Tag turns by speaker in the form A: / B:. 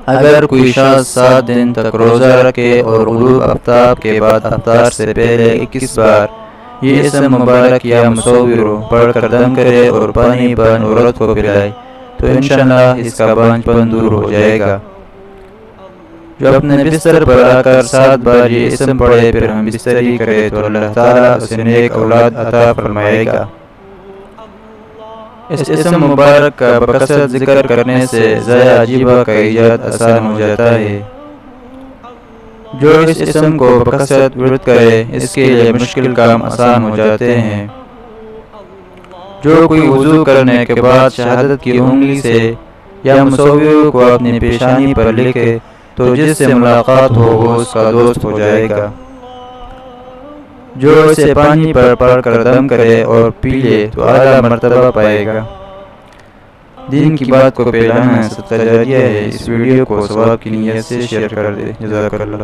A: اگر کوئی شخص 7 دن تک روزہ رکھے اور غروب آفتاب کے بعد افطار سے پہلے 21 بار یہ اسم مبارک یا مصور پڑھ کر دم کرے اور پانی بان عورت کو پلائے تو انشاءاللہ اس کا بانجھ پن دور ہو جائے گا۔ جو اپنے بستر پر آ کر 7 بار یہ اسم پڑھے پھر ہم بستری کرے تو اللہ تعالیٰ اسے نیک اولاد عطا فرمائے گا۔ اس اسم مبارک کا بکثرت ذکر کرنے سے ضائع عجیبہ کا ایجاد آسان ہو جاتا ہے۔ جو اس اسم کو بکثرت ورد کرے اس کے لیے مشکل کام آسان ہو جاتے ہیں۔ جو کوئی وضو کرنے کے بعد شہادت کی انگلی سے یا مصور کو اپنی پیشانی پر لکھے تو جس سے ملاقات ہو وہ اس کا دوست ہو جائے گا۔ جو اسے پانی پر پڑھ کر دم کرے اور پی لے تو اعلیٰ مرتبہ پائے گا۔ دین کی بات کو پھیلانا صدقہ جاریہ ہے۔ اس ویڈیو کو ثواب کی نیت سے شیئر کر دے۔ جزاک اللہ۔